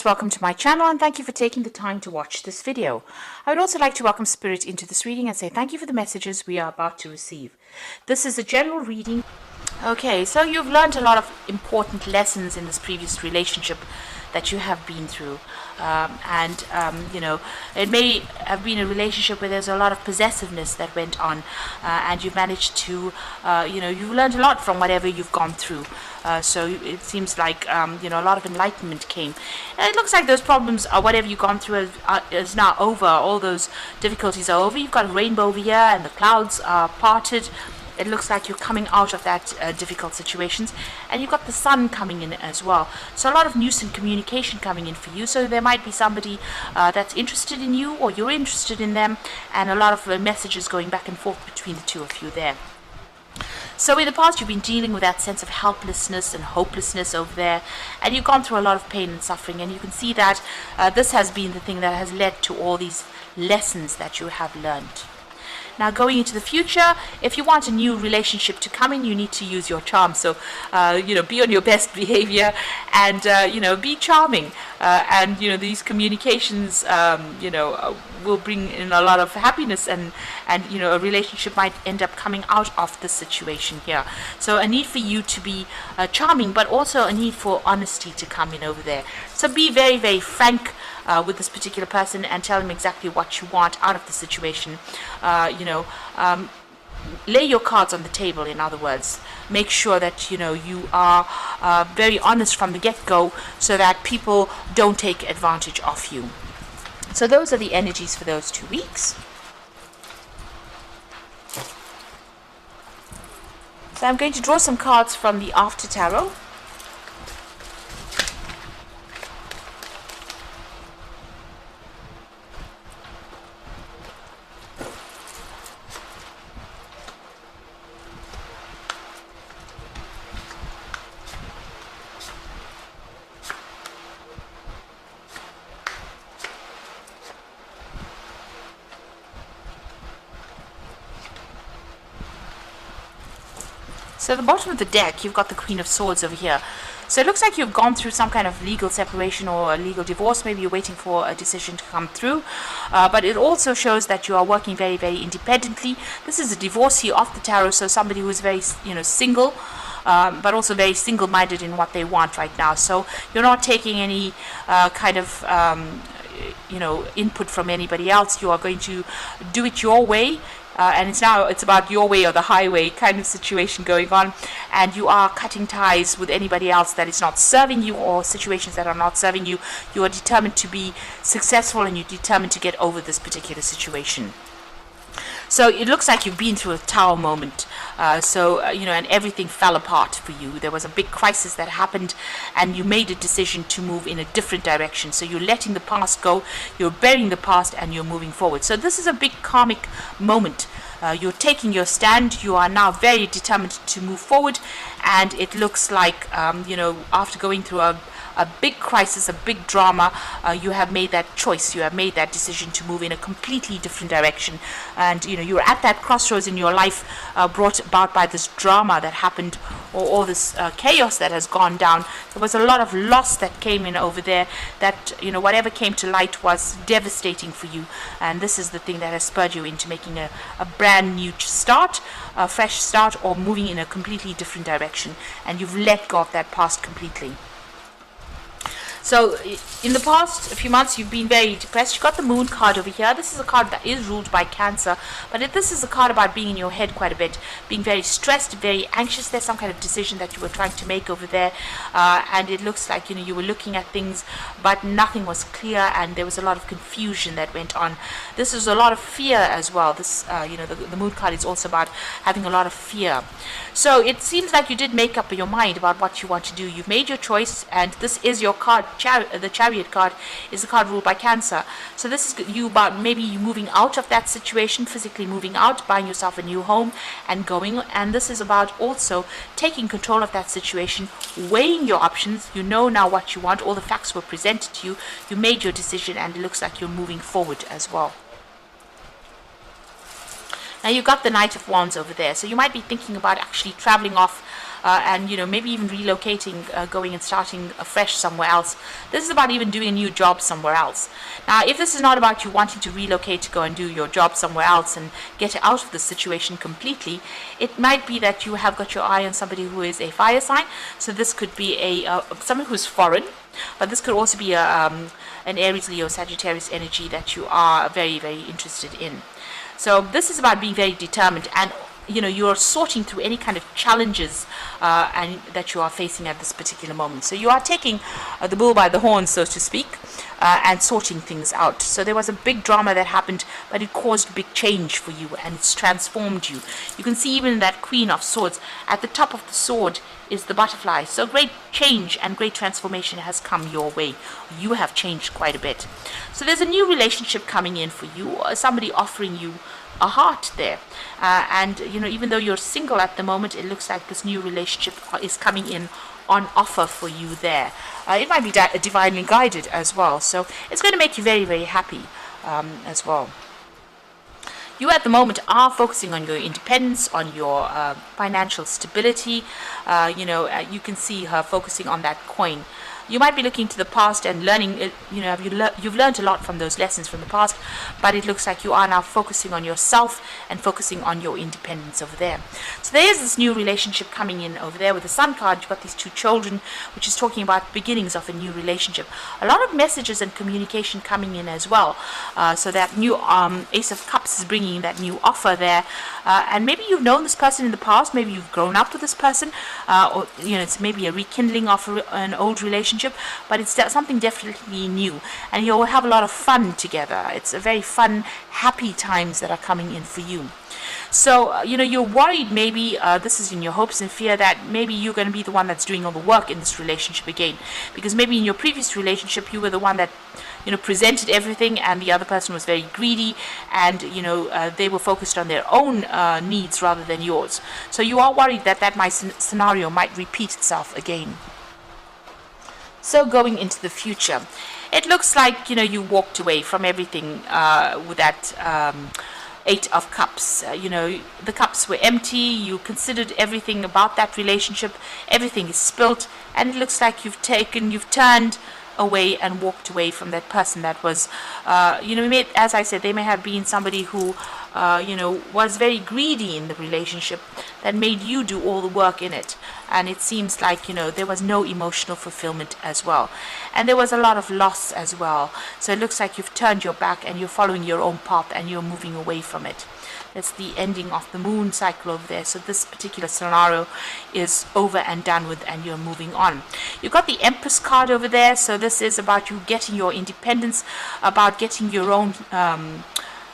Welcome to my channel and thank you for taking the time to watch this video. I would also like to welcome Spirit into this reading and say thank you for the messages we are about to receive. This is a general reading. Okay, so you've learned a lot of important lessons in this previous relationship that you have been through. You know, it may have been a relationship where there's a lot of possessiveness that went on, and you've managed to, you know, you've learned a lot from whatever you've gone through. So it seems like, you know, a lot of enlightenment came. And it looks like those problems, whatever you've gone through, is now over. All those difficulties are over. You've got a rainbow over here, and the clouds are parted. It looks like you're coming out of that difficult situations, and you've got the sun coming in as well. So a lot of news and communication coming in for you. So there might be somebody that's interested in you, or you're interested in them, and a lot of messages going back and forth between the two of you there. So in the past, you've been dealing with that sense of helplessness and hopelessness over there, and you've gone through a lot of pain and suffering, and you can see that this has been the thing that has led to all these lessons that you have learned. Now, going into the future, if you want a new relationship to come in, you need to use your charm. So, you know, be on your best behavior and, you know, be charming. And, you know, these communications, you know, will bring in a lot of happiness and, you know, a relationship might end up coming out of the situation here. So a need for you to be charming, but also a need for honesty to come in over there. So be very, very frank with this particular person and tell them exactly what you want out of the situation. You know, lay your cards on the table, in other words. Make sure that, you know, you are very honest from the get-go so that people don't take advantage of you. So those are the energies for those 2 weeks. So I'm going to draw some cards from the After Tarot. So at the bottom of the deck, you've got the Queen of Swords over here. So it looks like you've gone through some kind of legal separation or a legal divorce. Maybe you're waiting for a decision to come through. But it also shows that you are working very, very independently. This is a divorcee of the tarot, so somebody who is very, you know, single, but also very single-minded in what they want right now. So you're not taking any kind of you know, input from anybody else. You are going to do it your way. And it's about your way or the highway kind of situation going on, and you are cutting ties with anybody else that is not serving you or situations that are not serving you. You are determined to be successful, and you're determined to get over this particular situation. So it looks like you've been through a tower moment. You know, and everything fell apart for you. There was a big crisis that happened, and you made a decision to move in a different direction. So you're letting the past go, you're burying the past, and you're moving forward. So this is a big karmic moment. You're taking your stand. You are now very determined to move forward, and it looks like, you know, after going through a big crisis, a big drama, you have made that choice, you have made that decision to move in a completely different direction. And, you know, you're at that crossroads in your life brought about by this drama that happened, or all this chaos that has gone down. There was a lot of loss that came in over there that, you know, whatever came to light was devastating for you. And this is the thing that has spurred you into making a brand new start, a fresh start, or moving in a completely different direction. And you've let go of that past completely. So in the past few months, you've been very depressed. You've got the Moon card over here. This is a card that is ruled by Cancer, but this is a card about being in your head quite a bit, being very stressed, very anxious. There's some kind of decision that you were trying to make over there, and it looks like, you know, you were looking at things, but nothing was clear, and there was a lot of confusion that went on. This is a lot of fear as well. This, you know, the Moon card is also about having a lot of fear. So it seems like you did make up your mind about what you want to do. You've made your choice, and this is your card. The Chariot card is a card ruled by Cancer. So this is you about maybe you moving out of that situation, physically moving out, buying yourself a new home and going. And this is about also taking control of that situation, weighing your options. You know now what you want. All the facts were presented to you. You made your decision, and it looks like you're moving forward as well. Now you've got the Knight of Wands over there, so you might be thinking about actually traveling off and maybe even relocating, going and starting afresh somewhere else. This is about even doing a new job somewhere else. Now, if this is not about you wanting to relocate to go and do your job somewhere else and get out of the situation completely, it might be that you have got your eye on somebody who is a fire sign. So this could be someone who's foreign, but this could also be an Aries, Leo, Sagittarius energy that you are very, very interested in. So this is about being very determined, and you're sorting through any kind of challenges and that you are facing at this particular moment. So you are taking the bull by the horns, so to speak, and sorting things out. So there was a big drama that happened, but it caused big change for you, and it's transformed you. You can see even that Queen of Swords, at the top of the sword is the butterfly. So great change and great transformation has come your way. You have changed quite a bit. So there's a new relationship coming in for you, somebody offering you a heart there, and even though you're single at the moment, it looks like this new relationship is coming in on offer for you there. It might be divinely guided as well, so it's going to make you very, very happy as well. You at the moment are focusing on your independence, on your financial stability. You can see her focusing on that coin. You might be looking to the past and learning, you've learned a lot from those lessons from the past, but it looks like you are now focusing on yourself and focusing on your independence over there. So there is this new relationship coming in over there. With the Sun card, you've got these two children, which is talking about beginnings of a new relationship. A lot of messages and communication coming in as well. So that new Ace of Cups is bringing that new offer there. And maybe you've known this person in the past, maybe you've grown up with this person, or it's maybe a rekindling of an old relationship, but it's something definitely new, and you'll have a lot of fun together. It's a very fun, happy times that are coming in for you. So, you're worried maybe, this is in your hopes and fear, that maybe you're going to be the one that's doing all the work in this relationship again, because maybe in your previous relationship you were the one that presented everything, and the other person was very greedy, and they were focused on their own needs rather than yours. So you are worried that scenario might repeat itself again. So going into the future, it looks like you walked away from everything with that Eight of Cups. The cups were empty. You considered everything about that relationship. Everything is spilt, and it looks like you've turned away and walked away from that person that was, as I said, they may have been somebody who, was very greedy in the relationship, that made you do all the work in it. And it seems like, there was no emotional fulfillment as well. And there was a lot of loss as well. So it looks like you've turned your back and you're following your own path and you're moving away from it. That's the ending of the moon cycle over there. So this particular scenario is over and done with, and you're moving on. You've got the Empress card over there. So this is about you getting your independence, about getting your own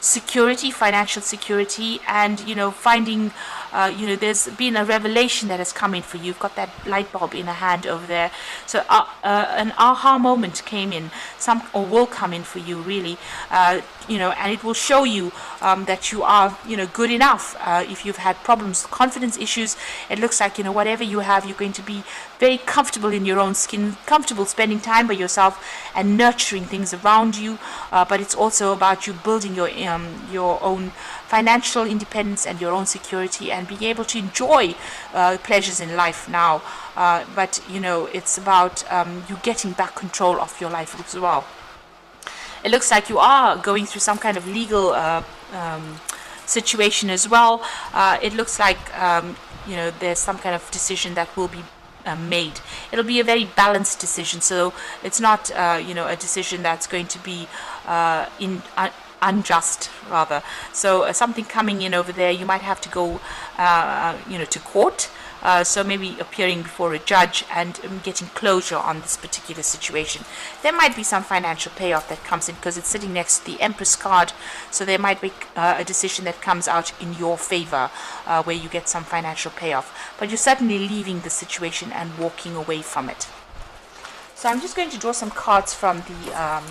security, financial security, and finding there's been a revelation that has come in for you. You've got that light bulb in a hand over there. So an aha moment came in, or will come in for you, really, and it will show you that you are good enough. If you've had problems, confidence issues, it looks like whatever you have, you're going to be very comfortable in your own skin, comfortable spending time by yourself and nurturing things around you. But it's also about you building your own financial independence and your own security, and being able to enjoy pleasures in life now. But it's about you getting back control of your life as well. It looks like you are going through some kind of legal situation as well. It looks like there's some kind of decision that will be made. It'll be a very balanced decision, so it's not a decision that's going to be unjust, rather. So something coming in over there, you might have to go to court, so maybe appearing before a judge and getting closure on this particular situation. There might be some financial payoff that comes in, because it's sitting next to the Empress card, so there might be a decision that comes out in your favor, where you get some financial payoff, but you're certainly leaving the situation and walking away from it. So I'm just going to draw some cards from the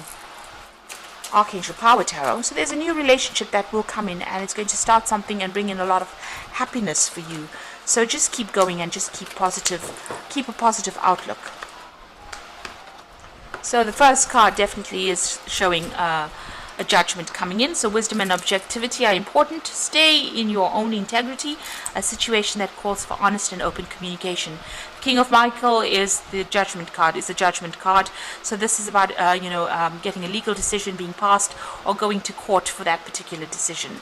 Archangel Power Tarot. So there's a new relationship that will come in, and it's going to start something and bring in a lot of happiness for you. So just keep going and just keep a positive outlook. So the first card definitely is showing a judgment coming in. So wisdom and objectivity are important. Stay in your own integrity, a situation that calls for honest and open communication. King of Michael is the judgment card, is a judgment card. So this is about, getting a legal decision being passed or going to court for that particular decision.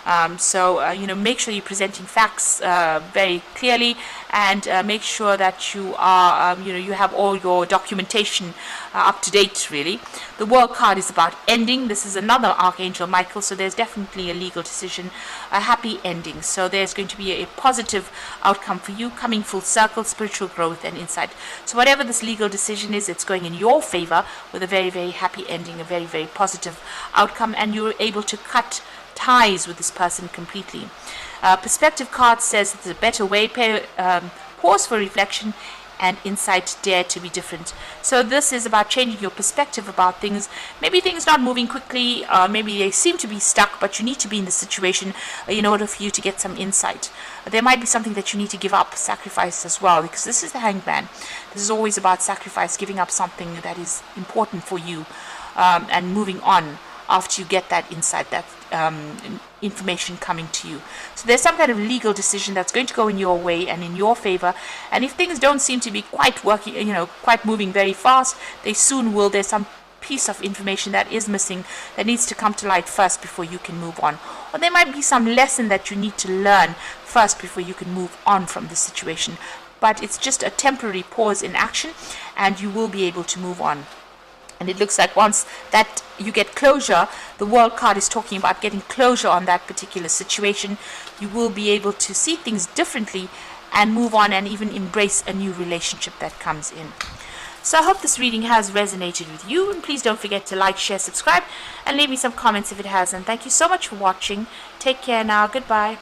Make sure you're presenting facts very clearly, and make sure that you are, you have all your documentation up to date, really. The World card is about ending. This is another Archangel Michael, so there's definitely a legal decision, a happy ending. So there's going to be a positive outcome for you, coming full circle, spiritual growth and insight. So whatever this legal decision is, it's going in your favor with a very, very happy ending, a very, very positive outcome, and you're able to cut ties with this person completely. Perspective card says it's a better way. Pause for reflection and insight. Dare to be different. So this is about changing your perspective about things. Maybe things not moving quickly, maybe they seem to be stuck, but you need to be in the situation in order for you to get some insight. There might be something that you need to give up, sacrifice as well, because this is the Hangman. This is always about sacrifice, giving up something that is important for you, and moving on after you get that insight, that information coming to you. So there's some kind of legal decision that's going to go in your way and in your favor. And if things don't seem to be quite working, quite moving very fast, they soon will. There's some piece of information that is missing that needs to come to light first before you can move on. Or there might be some lesson that you need to learn first before you can move on from the situation. But it's just a temporary pause in action, and you will be able to move on. And it looks like once that you get closure, the World card is talking about getting closure on that particular situation. You will be able to see things differently and move on, and even embrace a new relationship that comes in. So I hope this reading has resonated with you, and please don't forget to like, share, subscribe, and leave me some comments if it has. And thank you so much for watching. Take care now. Goodbye.